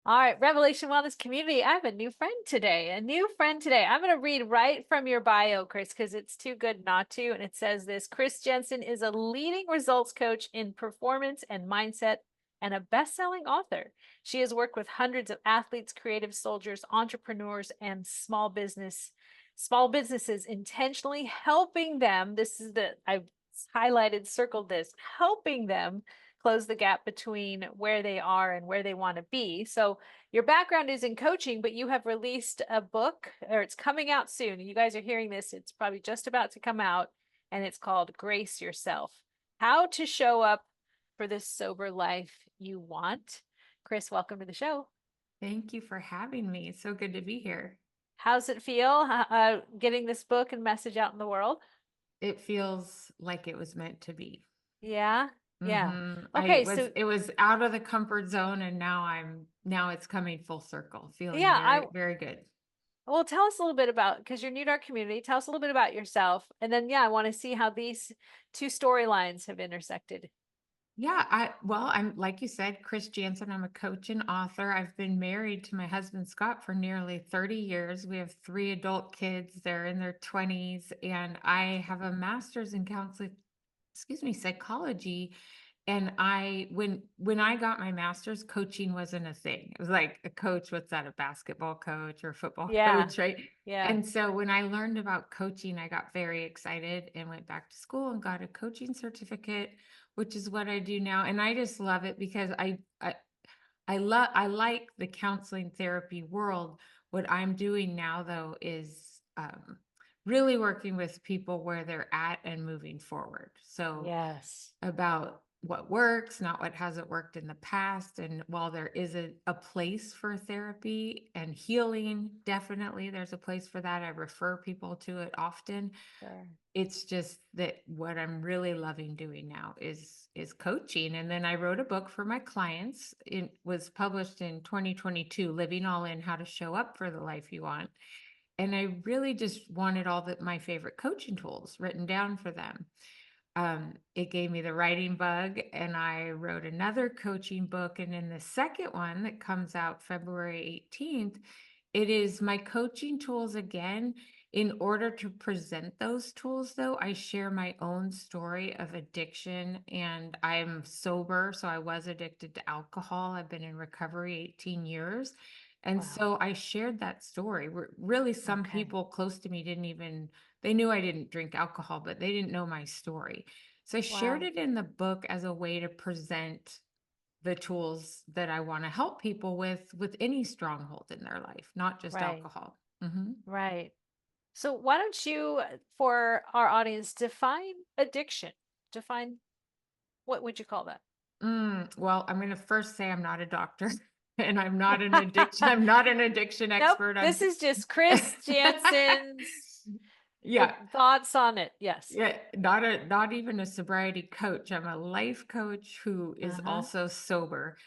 All right, Revelation Wellness Community. I have a new friend today. A new friend today. I'm going to read right from your bio, Chris, because it's too good not to. And it says this: Chris Janssen is a leading results coach in performance and mindset and a best-selling author. She has worked with hundreds of athletes, creative soldiers, entrepreneurs, and small businesses, intentionally helping them. This is I've highlighted, circled this, helping them close the gap between where they are and where they want to be. So your background is in coaching, but you have released a book, or it's coming out soon. You guys are hearing this, it's probably just about to come out, and it's called Grace Yourself: How to Show Up for the Sober Life You Want. Chris, welcome to the show. Thank you for having me. It's so good to be here. How's it feel getting this book and message out in the world? It feels like it was meant to be. Yeah. Yeah. I Okay, was so it was out of the comfort zone and now it's coming full circle. Feeling yeah, I very, very good. well, tell us a little bit about, because you're new to our community. Tell us a little bit about yourself. And then, yeah, I want to see how these two storylines have intersected. I'm like you said, Chris Jansen. I'm a coach and author. I've been married to my husband Scott for nearly 30 years. We have three adult kids. They're in their 20s, and I have a master's in counseling, psychology. And when I got my master's, coaching wasn't a thing. It was like a coach, what's that, a basketball coach or a football Yeah. coach, right? Yeah. And so when I learned about coaching, I got very excited and went back to school and got a coaching certificate, which is what I do now. And I just love it because I like the counseling therapy world. What I'm doing now though is really working with people where they're at and moving forward. So Yes. about what works, not what hasn't worked in the past. And while there is a place for therapy and healing, definitely there's a place for that. I refer people to it often. Sure. It's just that what I'm really loving doing now is coaching. And then I wrote a book for my clients. It was published in 2022, Living All In: How to Show Up for the Life You Want. And I really just wanted all my favorite coaching tools written down for them. It gave me the writing bug, and I wrote another coaching book. And in the second one that comes out February 18th, it is my coaching tools again. In order to present those tools, though, I share my own story of addiction, and I'm sober. So I was addicted to alcohol. I've been in recovery 18 years. And Wow. so I shared that story. Really, some Okay. people close to me didn't even, they knew I didn't drink alcohol, but they didn't know my story. So I shared Wow. it in the book as a way to present the tools that I want to help people with any stronghold in their life, not just Right. alcohol. Hmm. Right. So why don't you, for our audience, define addiction? Define, what would you call that? Well, I'm going to first say I'm not a doctor and I'm not an addiction Nope. expert. This is just Chris Jansen's Yeah. thoughts on it. Yes. Yeah, not even a sobriety coach. I'm a life coach who is Uh-huh. also sober.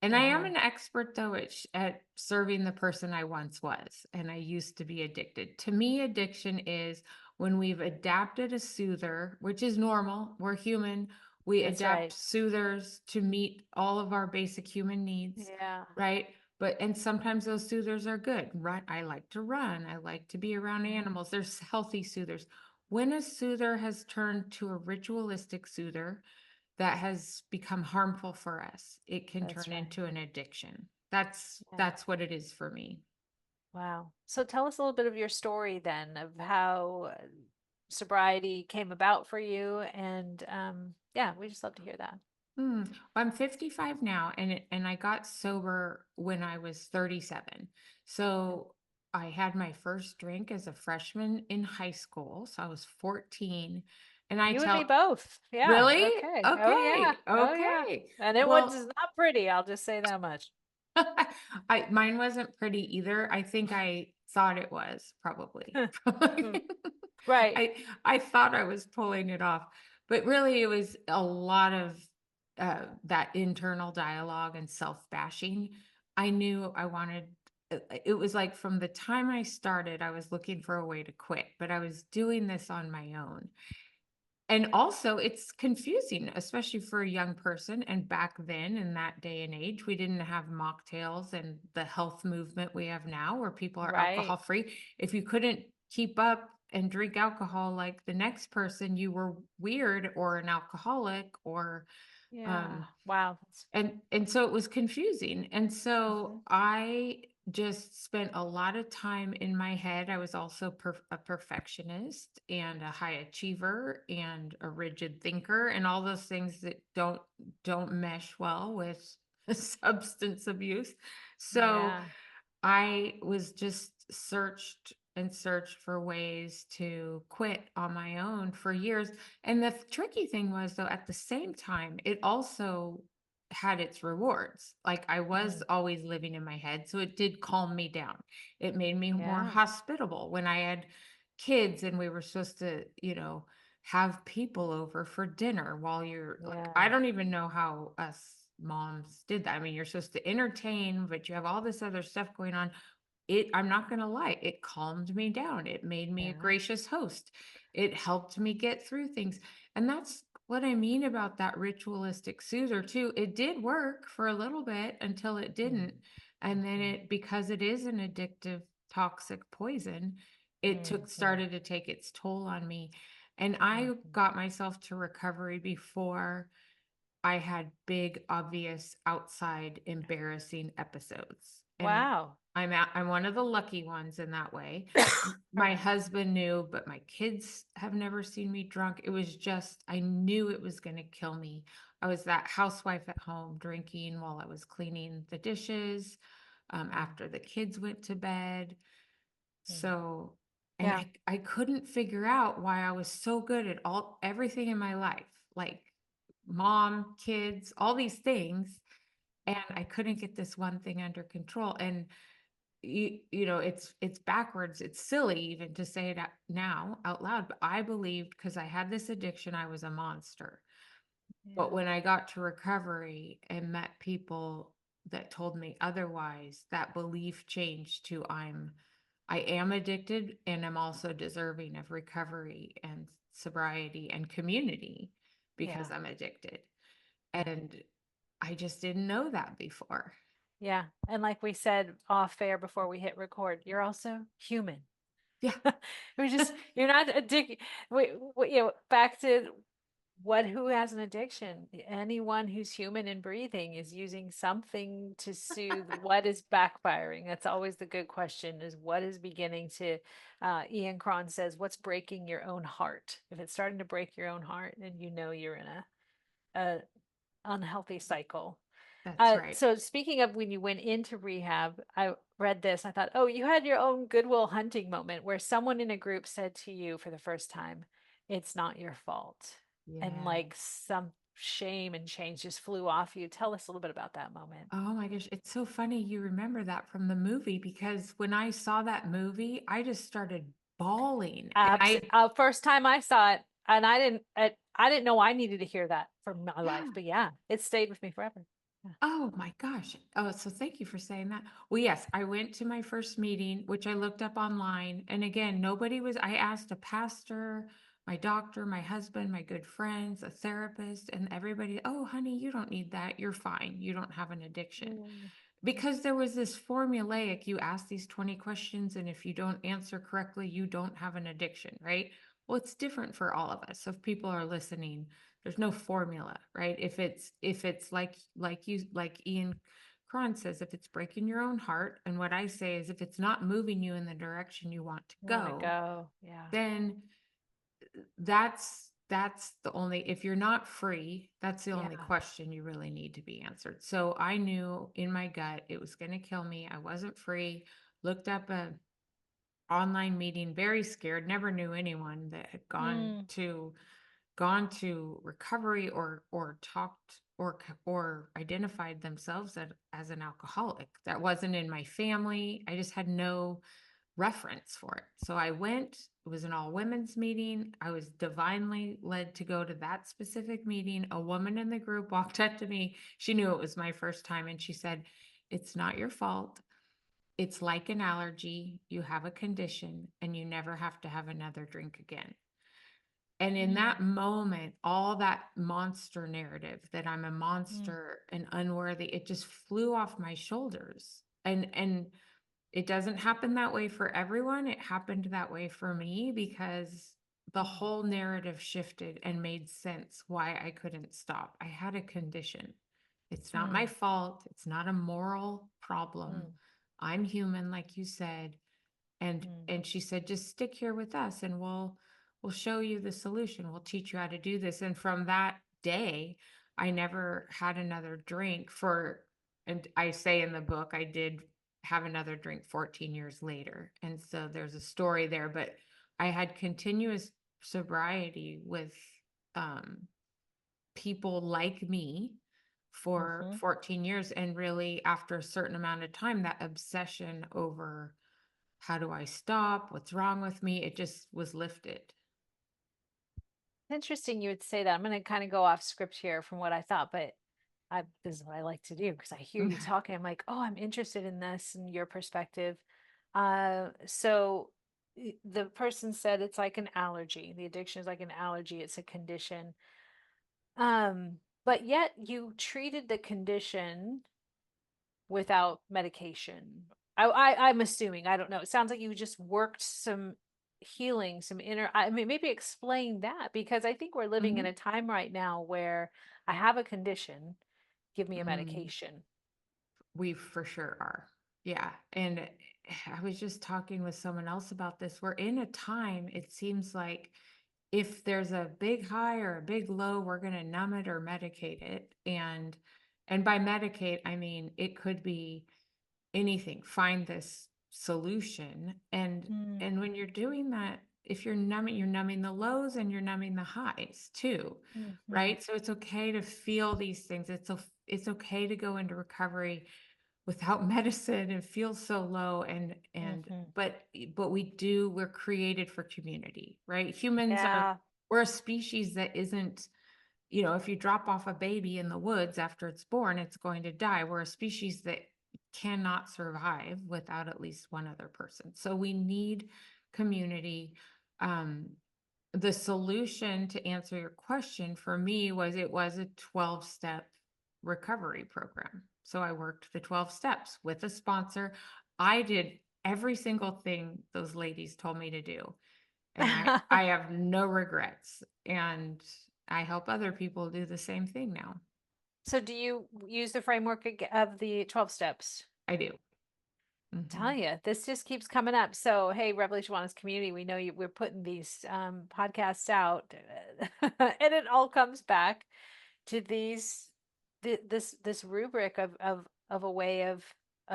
And I am Uh-huh. an expert though at serving the person I once was. And I used to be addicted. To me, addiction is when we've adapted a soother, which is normal. We're human. We That's adapt right. soothers to meet all of our basic human needs, Yeah. right? And sometimes those soothers are good. Right. I like to run. I like to be around Yeah. animals. There's healthy soothers. When a soother has turned to a ritualistic soother that has become harmful for us, it can That's turn right. into an addiction. Yeah. That's what it is for me. Wow. So tell us a little bit of your story then, of how sobriety came about for you. And yeah, we just love to hear that. I'm 55 now, and I got sober when I was 37. Okay. So I had my first drink as a freshman in high school. So I was 14. And I You and me tell, both. Yeah. really? Okay. Oh yeah. Okay. Oh yeah. Okay. And it was Well, not pretty, I'll just say that much. Mine wasn't pretty either. I think I thought it was probably. Right. I thought I was pulling it off, but really it was a lot of that internal dialogue and self-bashing. I knew I wanted. It was like from the time I started, I was looking for a way to quit, but I was doing this on my own. And also it's confusing, especially for a young person. And back then in that day and age, we didn't have mocktails and the health movement we have now where people are Right. alcohol free. If you couldn't keep up and drink alcohol like the next person, you were weird or an alcoholic or Yeah. um Wow. and so it was confusing, and so Mhm. I just spent a lot of time in my head. I was also a perfectionist and a high achiever and a rigid thinker and all those things that don't mesh well with substance abuse. So Yeah. I was just searched and searched for ways to quit on my own for years. And the tricky thing was, though, at the same time, it also had its rewards. Like I was Mm. always living in my head. So it did calm me down. It made me more Yeah. hospitable when I had kids and we were supposed to, have people over for dinner while you're like, I Yeah. don't even know how us moms did that. I mean, you're supposed to entertain, but you have all this other stuff going on. I'm not going to lie, it calmed me down. It made me a Yeah. gracious host. It helped me get through things. And that's what I mean about that ritualistic soother too. It did work for a little bit until it didn't. Mm. And then Mhm. because it is an addictive toxic poison, it Mhm. started to take its toll on me. And I Mhm. got myself to recovery before I had big, obvious, outside, embarrassing episodes, and Wow. I'm one of the lucky ones in that way. My husband knew, but my kids have never seen me drunk. It was just I knew it was gonna kill me. I was that housewife at home drinking while I was cleaning the dishes, Mm. after the kids went to bed. Mm. So and Yeah. I couldn't figure out why I was so good at everything in my life, like mom, kids, all these things, and I couldn't get this one thing under control. And it's backwards. It's silly even to say it now out loud, but I believed because I had this addiction, I was a monster. But Yeah. when I got to recovery and met people that told me otherwise, that belief changed to I am addicted and I'm also deserving of recovery and sobriety and community because Yeah. I'm addicted. Yeah. And I just didn't know that before. Yeah. And like we said off air before we hit record, you're also human. Yeah. You're not addicted. Back to who has an addiction? Anyone who's human and breathing is using something to soothe what is backfiring. That's always the good question is what is beginning to, Ian Cron says, what's breaking your own heart? If it's starting to break your own heart, then you know you're in a unhealthy cycle. That's right. So speaking of when you went into rehab, I read this. I thought, oh, you had your own Goodwill Hunting moment where someone in a group said to you for the first time, it's not your fault. And Yeah. like some shame and change just flew off you. Tell us a little bit about that moment. Oh my gosh, it's so funny you remember that from the movie because when I saw that movie, I just started bawling. And First time I saw it, and I didn't know I needed to hear that for my life, yeah. but yeah, it stayed with me forever. Yeah. Oh my gosh. Oh, so thank you for saying that. Well, yes, I went to my first meeting, which I looked up online. And again, I asked a pastor, my doctor, my husband, my good friends, a therapist, and everybody, oh, honey, you don't need that. You're fine. You don't have an addiction. Mm. Because there was this formulaic, you ask these 20 questions, and if you don't answer correctly, you don't have an addiction, right? Well, it's different for all of us. So if people are listening, there's no formula, right? If it's like Ian Cron says, if it's breaking your own heart, and what I say is if it's not moving you in the direction you want to You want to go, go? Yeah. then that's the only if you're not free, that's the only Yeah. question you really need to be answered. So I knew in my gut it was going to kill me. I wasn't free. Looked up a online meeting, very scared, never knew anyone that had Mm. gone to recovery or talked or identified themselves as an alcoholic. That wasn't in my family. I just had no reference for it. So I went, it was an all women's meeting. I was divinely led to go to that specific meeting. A woman in the group walked up to me. She knew it was my first time and she said, it's not your fault. It's like an allergy. You have a condition and you never have to have another drink again. And in that Mm, moment, all that monster narrative that I'm a mm, monster and unworthy, it just flew off my shoulders. And it doesn't happen that way for everyone. It happened that way for me because the mm, whole narrative shifted and made sense why I couldn't stop. I had a condition. It's not my mm, fault. It's not a moral problem. mm, I'm human, like you said. mm. And she said, just stick here with us and we'll show you the solution. We'll teach you how to do this. And from that day, I never had another drink for, and I say in the book, I did have another drink 14 years later. And so there's a story there, but I had continuous sobriety with um, people like me for Mhm. 14 years. And really, after a certain amount of time, that obsession over how do I stop? What's wrong with me? It just was lifted. Interesting you would say that. I'm gonna kind of go off script here from what I thought, but this is what I like to do because I hear you talking. I'm like, oh, I'm interested in this and your perspective. So the person said it's like an allergy. The addiction is like an allergy. It's a condition. But yet you treated the condition without medication. I'm assuming, I don't know. It sounds like you just worked some healing, some inner, I mean, maybe explain that because I think we're living in Mhm. a time right now where I have a condition, give me a Mm, medication. we for sure are. Yeah. And I was just talking with someone else about this. We're in a time, it seems like if there's a big high or a big low, we're going to numb it or medicate it. And by medicate, I mean it could be anything, find this solution. Mm, And when you're doing that, if you're numbing the lows and you're numbing the highs too, mhm, right? So it's okay to feel these things. It's okay to go into recovery without medicine and feel so low. mhm. But we're created for community, right? Humans are, Yeah. we're a species that isn't, if you drop off a baby in the woods after it's born, it's going to die. We're a species that cannot survive without at least one other person. So we need community. Um, the solution to answer your question for me was it was a 12-step recovery program. So I worked the 12 steps with a sponsor. I did every single thing those ladies told me to do. And I have no regrets. And I help other people do the same thing now. So do you use the framework of the 12 steps? I do. Hmm. Tell you, this just keeps coming up. So, hey, Revelation Wellness community, we know you, we're putting these podcasts out, and it all comes back to this rubric of a way of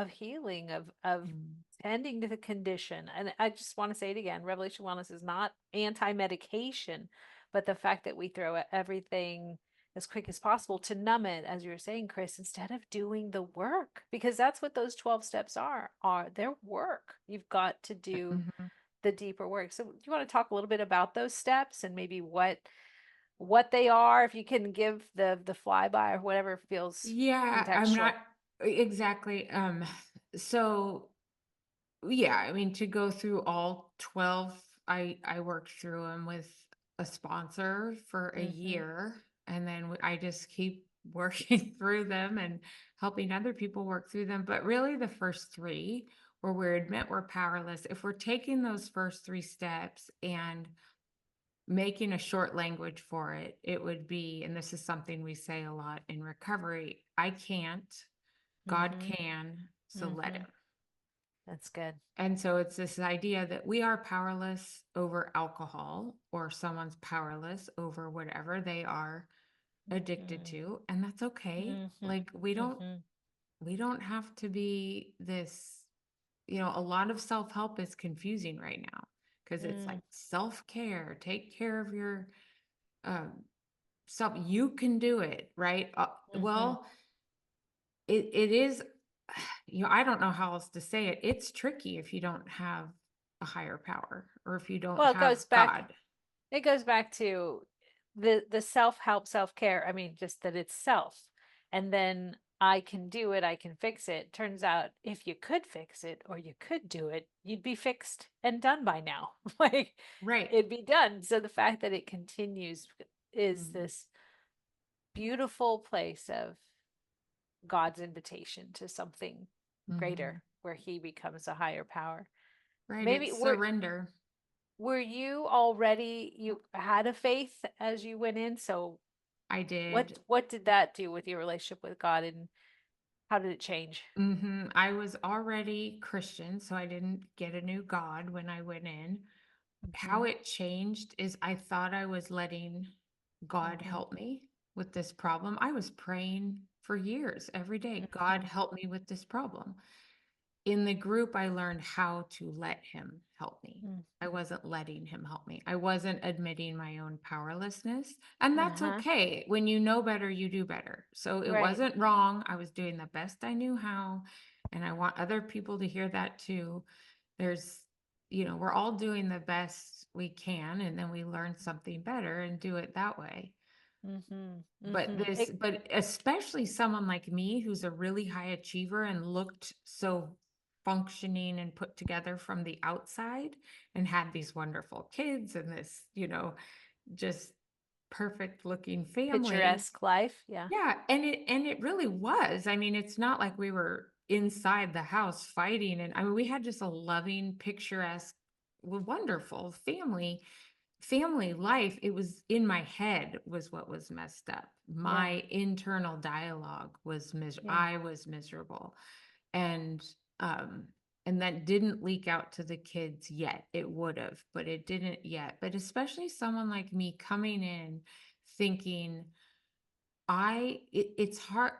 healing, of Mm. tending to the condition. And I just want to say it again, Revelation Wellness is not anti-medication, but the fact that we throw everything as quick as possible to numb it, as you were saying, Chris, instead of doing the work, because that's what those 12 steps are their work. You've got to do Mhm. the deeper work. So do you want to talk a little bit about those steps and maybe what they are, if you can give the flyby or whatever feels Yeah, I'm contextual. not exactly. So yeah, I mean, to go through all 12, I worked through them with a sponsor for a Mm-hmm. year, and then I just keep working through them and helping other people work through them. But really, the first three, where we admit we're powerless, if we're taking those first three steps and making a short language for it, it would be, and this is something we say a lot in recovery, I can't, God Mm-hmm. can, so let Mm-hmm. him. That's good. And so it's this idea that we are powerless over alcohol or someone's powerless over whatever they are addicted Mm-hmm. to, and that's okay. Mm-hmm. Like we don't have to be this, a lot of self-help is confusing right now because it's Mm-hmm. like self-care, take care of your um self, you can do it, right? Mm-hmm. Well, it is, I don't know how else to say it. It's tricky if you don't have a higher power or if you don't Well, it have goes back God. it goes back to the self-help, self-care. I mean, just that it's self. And then I can do it, I can fix it. Turns out if you could fix it or you could do it, you'd be fixed and done by now. Like Right. it'd be done. So the fact that it continues is Mm, this beautiful place of God's invitation to something mhm. greater where he becomes a higher power. Right, Maybe it's surrender. were you already you had a faith as you went in? So I did. what did that do with your relationship with God and how did it change? I was already Christian, so I didn't get a new God when I went in. How Mhm. it changed is I thought I was letting God Mhm. help me with this problem. I was praying for years every day, God Mhm. help me with this problem. In the group, I learned how to let him help me. Mhm. I wasn't letting him help me. I wasn't admitting my own powerlessness. And that's Uh-huh. okay. When you know better, you do better. So it Right. wasn't wrong. I was doing the best I knew how. And I want other people to hear that too. There's, we're all doing the best we can. And then we learn something better and do it that way. Mhm. But Mhm. but especially someone like me who's a really high achiever and looked so functioning and put together from the outside and had these wonderful kids and this, just perfect looking family. Picturesque life. Yeah. Yeah, and it really was. I mean, it's not like we were inside the house fighting, and I mean, we had just a loving, picturesque, wonderful family life. It was in my head was what was messed up. Yeah. My internal dialogue was Yeah. I was miserable. And um and that didn't leak out to the kids yet. It would have, but it didn't yet. But especially someone like me coming in thinking it's hard,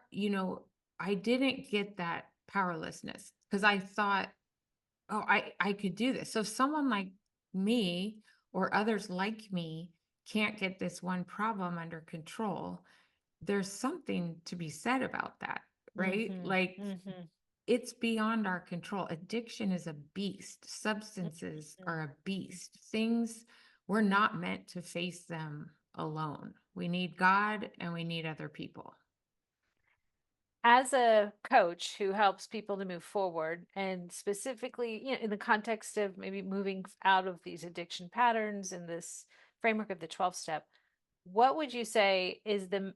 I didn't get that powerlessness because I thought, oh, I could do this. So if someone like me or others like me can't get this one problem under control, there's something to be said about that, right? Mhm. Like Mhm. it's beyond our control. Addiction is a beast. Substances Mhm. are a beast. Things we're not meant to face them alone. We need God and we need other people. As a coach who helps people to move forward and specifically, in the context of maybe moving out of these addiction patterns in this framework of the 12 step, what would you say is the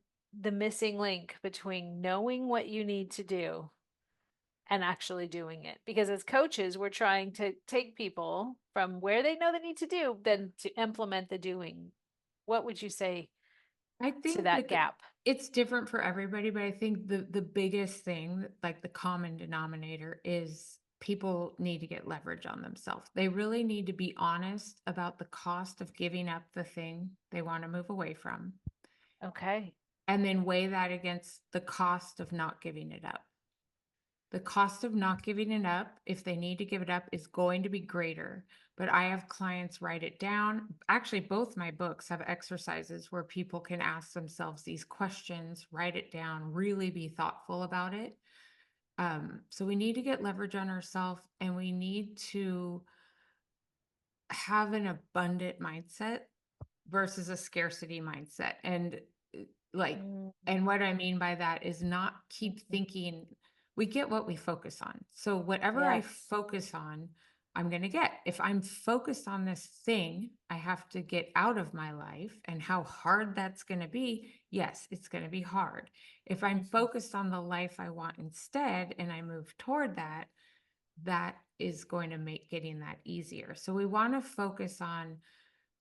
missing link between knowing what you need to do and actually doing it? Because as coaches, we're trying to take people from where they know they need to do, then to implement the doing. What would you say I to think that that gap? it's different for everybody, but I think the biggest thing, like the common denominator, is people need to get leverage on themselves. They really need to be honest about the cost of giving up the thing they want to move away from, Okay. and then weigh that against the cost of not giving it up. The cost of not giving it up, if they need to give it up, is going to be greater. But I have clients write it down. Actually, both my books have exercises where people can ask themselves these questions, write it down, really be thoughtful about it. So we need to get leverage on ourselves and we need to have an abundant mindset versus a scarcity mindset. And uh, like, Mm, and what I mean by that is not keep mhm. thinking we get what we focus on. So whatever I Yes. focus on, I'm going to get. If I'm focused on this thing, I have to get out of my life and how hard that's going to be. Yes, it's going to be hard. If I'm Mhm. focused on the life I want instead and I move toward that, that is going to make getting that easier. So we want to focus on,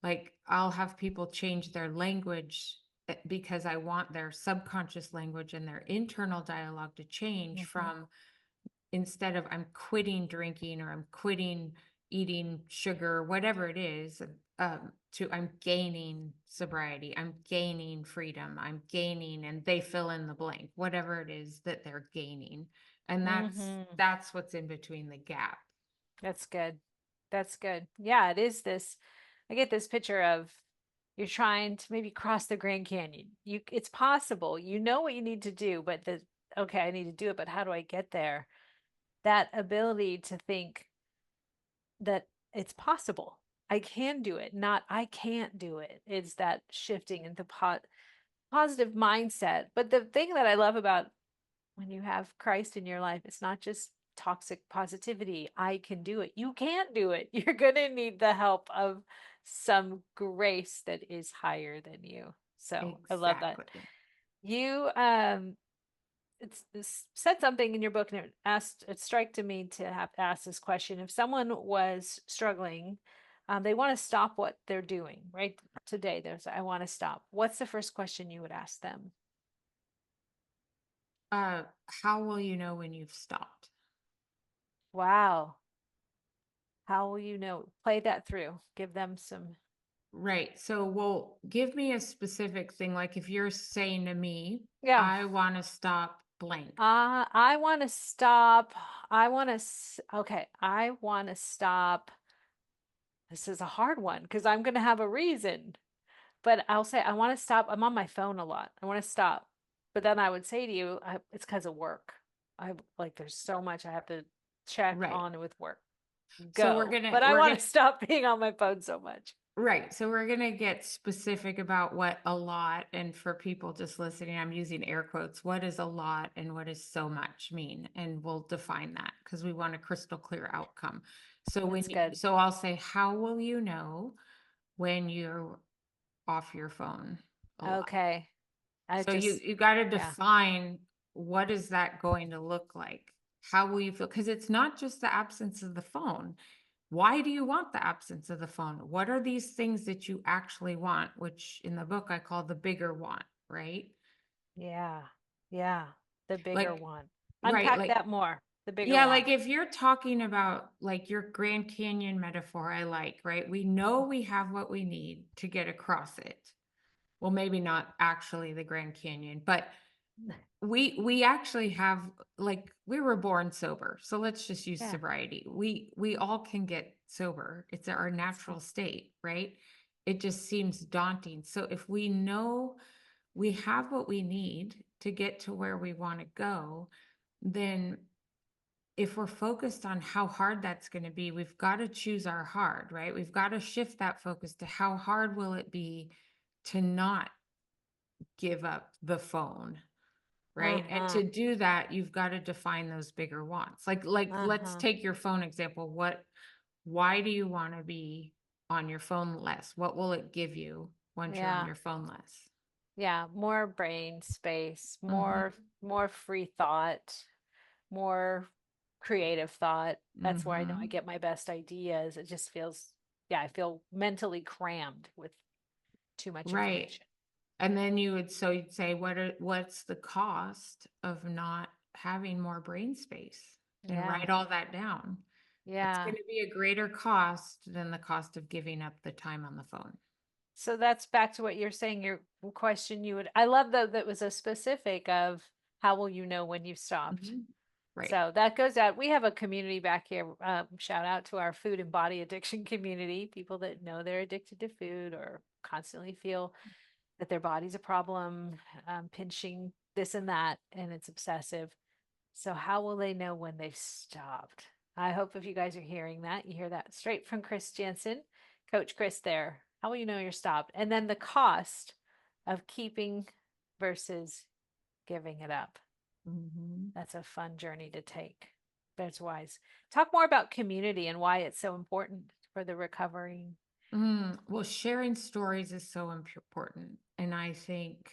like, I'll have people change their language because I want their subconscious language and their internal dialogue to change Mhm. from, instead of I'm quitting drinking or I'm quitting eating sugar, whatever it is, to I'm gaining sobriety, I'm gaining freedom, I'm gaining, and they fill in the blank, whatever it is that they're gaining. And Mhm. that's what's in between the gap. That's good. That's good. Yeah, it is this. I get this picture of you're trying to maybe cross the Grand Canyon. It's possible. You know what you need to do, but okay, I need to do it, but how do I get there? That ability to think that it's possible. I can do it, not I can't do it. It's that shifting into positive mindset. But the thing that I love about When you have Christ in your life, it's not just toxic positivity. I can do it. You can't do it. You're going to need the help of some grace that is higher than you. So I love that. Exactly. You it's said something in your book, and it struck to me to have asked this question. If someone was struggling, they want to stop what they're doing right today. There's, I want to stop. What's the first question you would ask them? How will you know when you've stopped? Wow. How will you know? Play that through. Give them some. Right. So, well, give me a specific thing. Like if you're saying to me, Yeah. I want to stop blank. I want to stop. Okay. I want to stop. This is a hard one because I'm going to have a reason. But I'll say, I want to stop. I'm on my phone a lot. I want to stop. But then I would say to you, it's because of work. I like, there's so much I have to check Right. on with work. So Go. But I we're want gonna to stop being on my phone so much. right. So we're gonna get specific about what a lot, and for people just listening, I'm using air quotes. What is a lot and what is so much mean? And we'll define that because we want a crystal clear outcome. So That's good. so I'll say, how will you know when you're off your phone a lot? Okay. I So just, you got to yeah. define, what is that going to look like? How will you feel? Because it's not just the absence of the phone. Why do you want the absence of the phone? What are these things that you actually want, which in the book I call the bigger want, right? Yeah. Yeah. The bigger Like, one. right, Unpack like, that more. The bigger yeah, one. like if you're talking about like your Grand Canyon metaphor, I like, right? We know we have what we need to get across it. Well, maybe not actually the Grand Canyon, but we actually have, like, we were born sober, so let's just use Yeah. sobriety. We all can get sober. It's our natural state, right? It just seems daunting. So if we know we have what we need to get to where we want to go, then if we're focused on how hard that's going to be, we've got to choose our hard, right? We've got to shift that focus to how hard will it be to not give up the phone, right? And Uh-huh. to do that, you've got to define those bigger wants. Like let's Uh-huh. take your phone example. Why do you want to be on your phone less? What will it give you once you're on Yeah. your phone less? Yeah. More brain space, Mhm. more free thought, more creative thought. That's where I know I Mhm. get my best ideas. It just feels, yeah, I feel mentally crammed with too much Right. information. And then you'd say, what's the cost of not having more brain space? And Yeah. write all that down. It's Yeah. going to be a greater cost than the cost of giving up the time on the phone. So that's back to what you're saying. Your question you would, I love though that was a specific of how will you know when you've stopped? Mhm. Right. So that goes out. We have a community back here. Shout out to our food and body addiction community, people that know they're addicted to food or constantly feel that their body's a problem, pinching this and that, and it's obsessive. So, how will they know when they've stopped? I hope if you guys are hearing that, you hear that straight from Chris Janssen, Coach Chris there. How will you know you're stopped? And then the cost of keeping versus giving it up. Mhm. That's a fun journey to take. But it's wise. Talk more about community and why it's so important for the recovery. Well, sharing stories is so important. And I think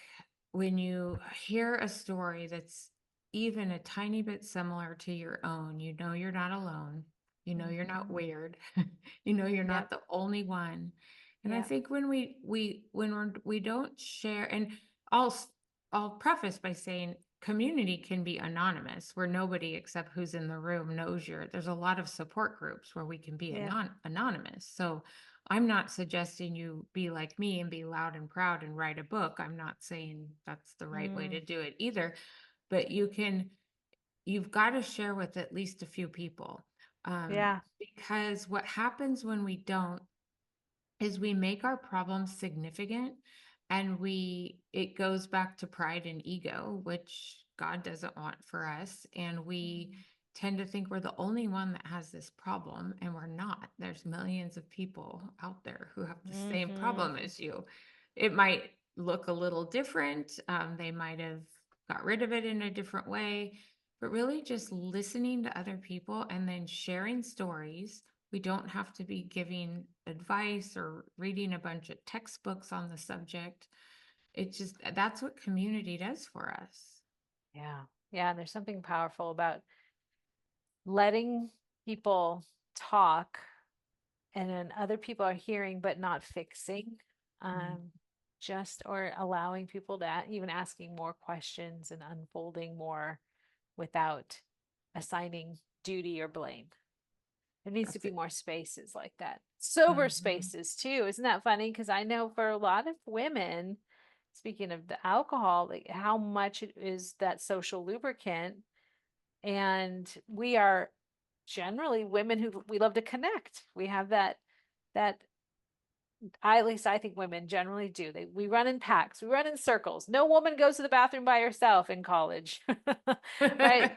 when you hear a story that's even a tiny bit similar to your own, you know you're not alone. You know you're not Mm-hmm. weird. You know you're Yep. not the only one. And I Yep. think when we don't share, and I'll s- I'll preface by saying community can be anonymous, where nobody except who's in the room knows you're. There's a lot of support groups where we can be Yeah. anonymous. So I'm not suggesting you be like me and be loud and proud and write a book. I'm not saying that's the right way Mm, to do it either, but you've got to share with at least a few people. yeah. Because what happens when we don't is we make our problems significant, and it goes back to pride and ego, which God doesn't want for us, and we tend to think we're the only one that has this problem, and we're not. There's millions of people out there who have the same Mm-hmm. problem as you. It might look a little different. They might have got rid of it in a different way, but really just listening to other people and then sharing stories. We don't have to be giving advice or reading a bunch of textbooks on the subject. It just that's what community does for us. Yeah. Yeah. And there's something powerful about letting people talk and then other people are hearing but not fixing. Mm, Um, just or allowing people to even asking more questions and unfolding more without assigning duty or blame. There needs to that's be it. more spaces like that. Sober Mhm. spaces too. Isn't that funny? Because I know for a lot of women, speaking of the alcohol, like how much it is that social lubricant. And we are generally women who we love to connect. We have that at least I think women generally do. We run in packs, we run in circles. No woman goes to the bathroom by herself in college, right?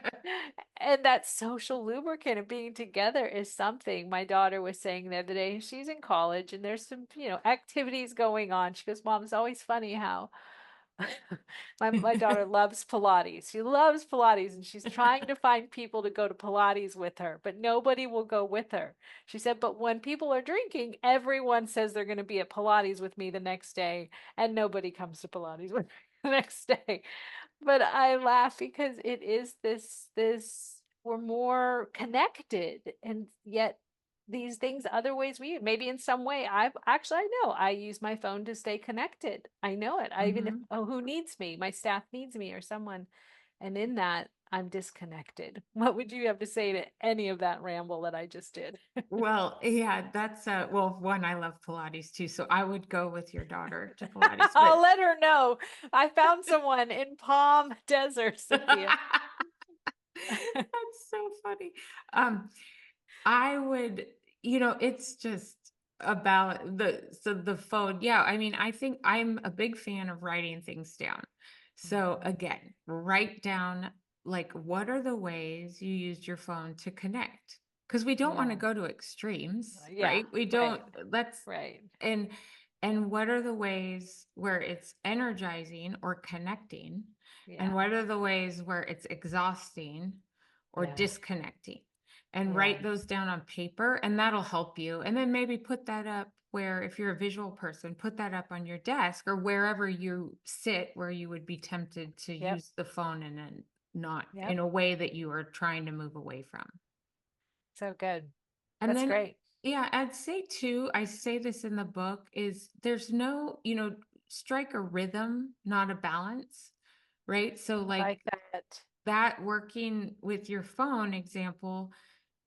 And that social lubricant of being together is something my daughter was saying the other day. She's in college and there's some, activities going on. She goes, Mom, it's always funny how my daughter loves Pilates. She loves Pilates and she's trying to find people to go to Pilates with her, but nobody will go with her. She said, but when people are drinking, everyone says they're going to be at Pilates with me the next day, and nobody comes to Pilates with me the next day. But I laugh because it is this we're more connected, and yet these things other ways we maybe in some way I know I use my phone to stay connected. I know it. I even if Mhm. oh, who needs me? My staff needs me or someone. And in that, I'm disconnected. What would you have to say to any of that ramble that I just did? Well, yeah, that's well, one, I love Pilates too, so I would go with your daughter to Pilates, I'll but let her know. I found someone in Palm Desert, Cynthia. that's so funny. Um, I would, it's just about the phone. Yeah, I mean, I think I'm a big fan of writing things down. So Mhm. again, write down like what are the ways you used your phone to connect? Because we don't want to Yeah. go to extremes, Yeah. right? We don't Right. let's Right. and and what are the ways where it's energizing or connecting? And Yeah. what are the ways where it's exhausting or Yeah. disconnecting? And Yeah. write those down on paper, and that'll help you. And then maybe put that up where, if you're a visual person, put that up on your desk or wherever you sit where you would be tempted to Yep. use the phone and then not Yep. in a way that you are trying to move away from. So good. And That's then, great. yeah, I'd say too, I say this in the book, is there's no, strike a rhythm, not a balance, right? So, I like like that. that working with your phone example,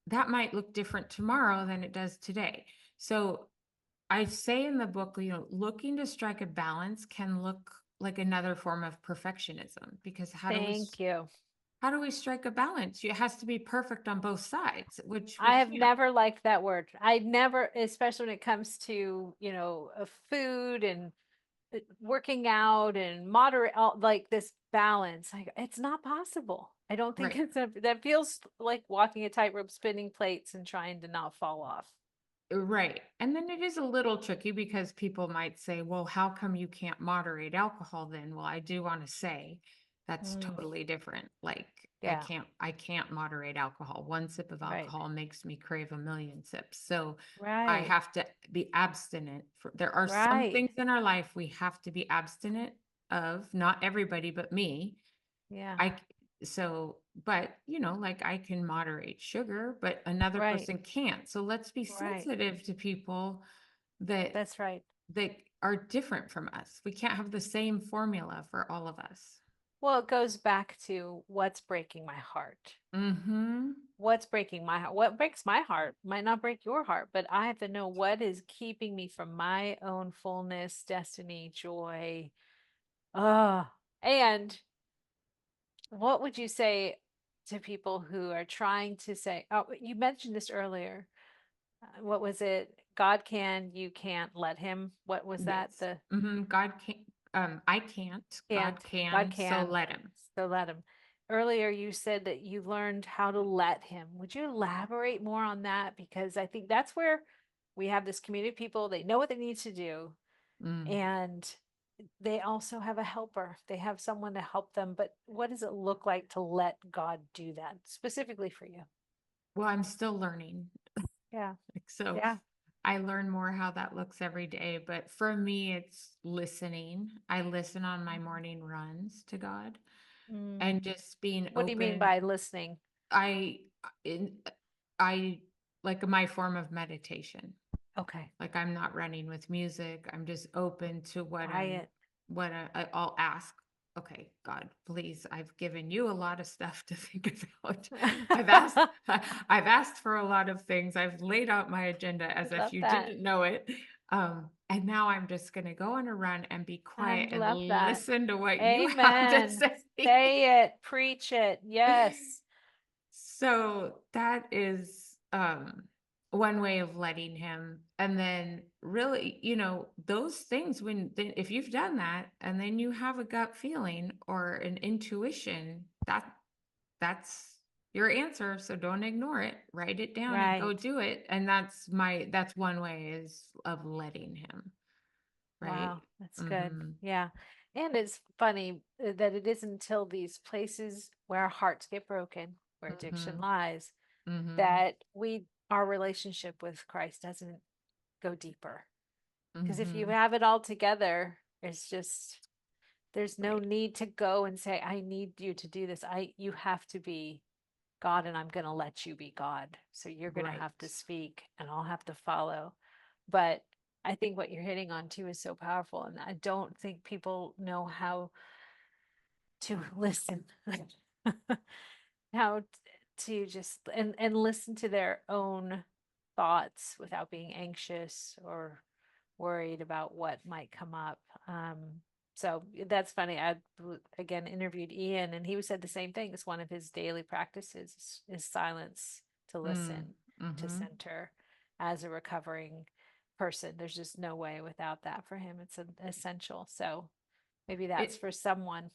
that might look different tomorrow than it does today. So I say in the book, looking to strike a balance can look like another form of perfectionism, because Thank you. how do we strike a balance? It has to be perfect on both sides, which we I have can't. never liked that word. I never, especially when it comes to, food and working out and moderate, like this balance. Like it's not possible. I don't think Right. that feels like walking a tightrope, spinning plates and trying to not fall off. Right. And then it is a little tricky because people might say, well, how come you can't moderate alcohol then? Well, I do want to say that's Mm, totally different. Like yeah, I can't moderate alcohol. One sip of right, alcohol makes me crave a million sips. So I right, have to be abstinent there are some right. things in our life we have to be abstinent of, not everybody but me. Yeah, I so but like I can moderate sugar, but another right, person can't. So let's be right. sensitive to people that That's right. that are different from us. We can't have the same formula for all of us. Well, it goes back to what's breaking my heart. Mhm. What's breaking my heart? What breaks my heart might not break your heart, but I have to know what is keeping me from my own fullness, destiny, joy. And what would you say to people who are trying to say, oh, you mentioned this earlier. What was it? God can, you can't let him. What was that? Yes. The God can't I can't. can't, God God can, so can, let him. so let him. Earlier, you said that you learned how to let him. Would you elaborate more on that? Because I think that's where we have this community of people, they know what they need to do. Mm. And they also have a helper. They have someone to help them. But what does it look like to let God do that specifically for you? Well, I'm still learning. Yeah. Like, so Yeah. I learn more how that looks every day. But for me, it's listening. I listen on my morning runs to God Mm. and just being What do you mean open. by listening? I, in, I like my form of meditation. Okay. Like I'm not running with music. I'm just open to Quiet. I'll ask. Okay, God, please, I've given you a lot of stuff to think about. I've asked I've asked for a lot of things. I've laid out my agenda I as if love you that. didn't know it. And now I'm just going to go on a run and be I quiet and love that. listen to what you have to Amen. say. Say it, preach it. Yes. So that is one way of letting him. And then really, those things if you've done that and then you have a gut feeling or an intuition, that's your answer. So don't ignore it. Write it down and go Right. do it. And that's one way is of letting him, right? Wow. That's good. Mm-hmm. Yeah. And it's funny that it isn't until these places where our hearts get broken, where addiction Mm-hmm. lies, Mm-hmm. that our relationship with Christ doesn't go deeper. Because if you Mm-hmm. have it all together, it's just there's no Right. need to go and say, I need you to do this. You have to be God and I'm going to let you be God. So you're going to Right. have to speak and I'll have to follow. But I think what you're hitting on too is so powerful. And I don't think people know how to listen, how to just and listen to their own thoughts without being anxious or worried about what might come up. So that's funny. Again interviewed Ian, and he said the same thing. It's one of his daily practices is silence to Mm. listen, to Mm-hmm. center as a recovering person. There's just no way without that for him. It's an essential. So maybe that's It for someone.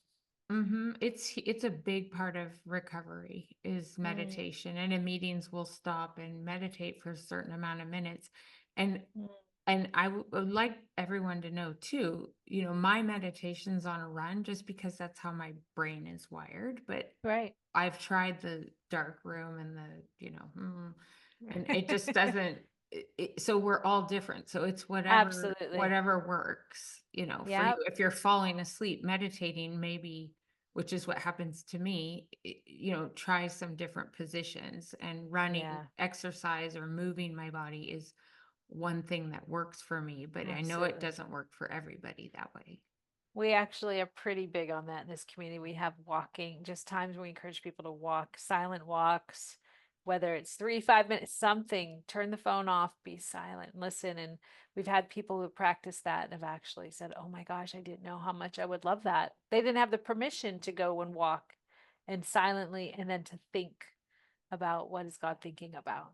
It's a big part of recovery is Mm, meditation, and in meetings we'll stop and meditate for a certain amount of minutes. And mm, would like everyone to know too, my meditation's on a run just because that's how my brain is wired. But right. I've tried the dark room and and it just doesn't. So we're all different. So it's Absolutely. whatever works, for you. Yep. If you're falling asleep meditating, maybe, which is what happens to me, try some different positions, and running, Yeah, exercise, or moving my body is one thing that works for me. But I know it absolutely. doesn't work for everybody that way. We actually are pretty big on that in this community. We have walking, just times when we encourage people to walk, silent walks, whether it's 3, 5 minutes, something, turn the phone off, be silent, listen. And we've had people who practice that and have actually said, oh my gosh, I didn't know how much I would love that. They didn't have the permission to go and walk and silently and then to think about what is God thinking about.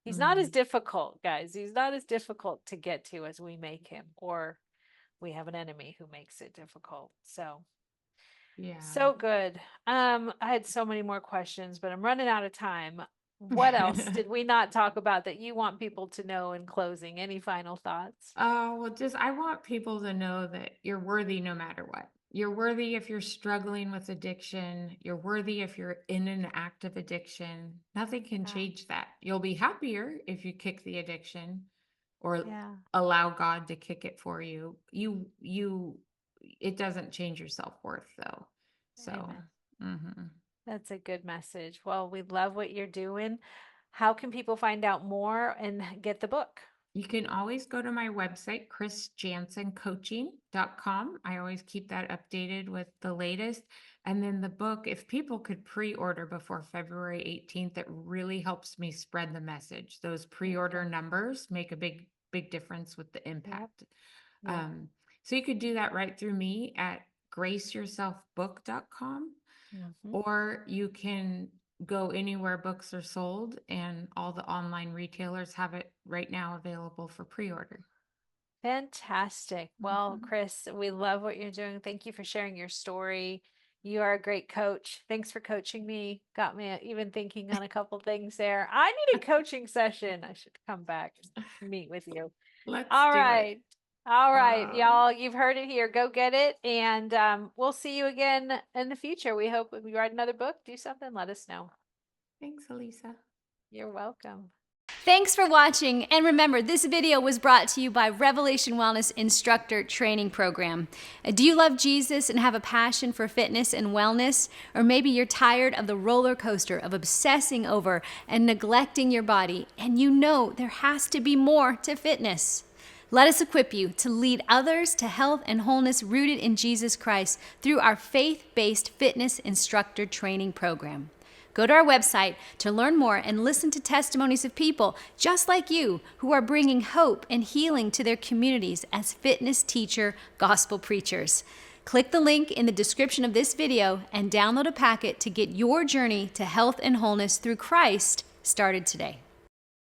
He's not as Mm, difficult, guys. He's not as difficult to get to as we make him, or we have an enemy who makes it difficult. So, yeah. so good. I had so many more questions, but I'm running out of time. What else did we not talk about that you want people to know in closing? Any final thoughts? Oh, well, just I want people to know that you're worthy no matter what. You're worthy if you're struggling with addiction. You're worthy if you're in an active addiction. Nothing can Yeah. change that. You'll be happier if you kick the addiction or Yeah. allow God to kick it for you. It doesn't change your self-worth though. So, Amen. mhm. That's a good message. Well, we love what you're doing. How can people find out more and get the book? You can always go to my website, chrisjansencoaching.com. I always keep that updated with the latest. And then the book, if people could pre order before February 18th, it really helps me spread the message. Those pre order Okay. numbers make a big, big difference with the Yep. impact. Yep. Um, so you could do that right through me at graceyourselfbook.com, Hmm. or you can go anywhere books are sold, and all the online retailers have it right now available for pre-order. Fantastic. Well, Mhm. Chris, we love what you're doing. Thank you for sharing your story. You are a great coach. Thanks for coaching me. Got me even thinking on a couple things there. I need a coaching session. I should come back and meet with you. Let's All do it. right. All right, Uh, y'all, you've heard it here. Go get it. And we'll see you again in the future. We hope we write another book, do something, let us know. Thanks, Alisa. You're welcome. Thanks for watching, and remember, this video was brought to you by Revelation Wellness Instructor Training Program. Do you love Jesus and have a passion for fitness and wellness? Or maybe you're tired of the roller coaster of obsessing over and neglecting your body, and you know there has to be more to fitness. Let us equip you to lead others to health and wholeness rooted in Jesus Christ through our faith-based fitness instructor training program. Go to our website to learn more and listen to testimonies of people just like you who are bringing hope and healing to their communities as fitness teacher gospel preachers. Click the link in the description of this video and download a packet to get your journey to health and wholeness through Christ started today.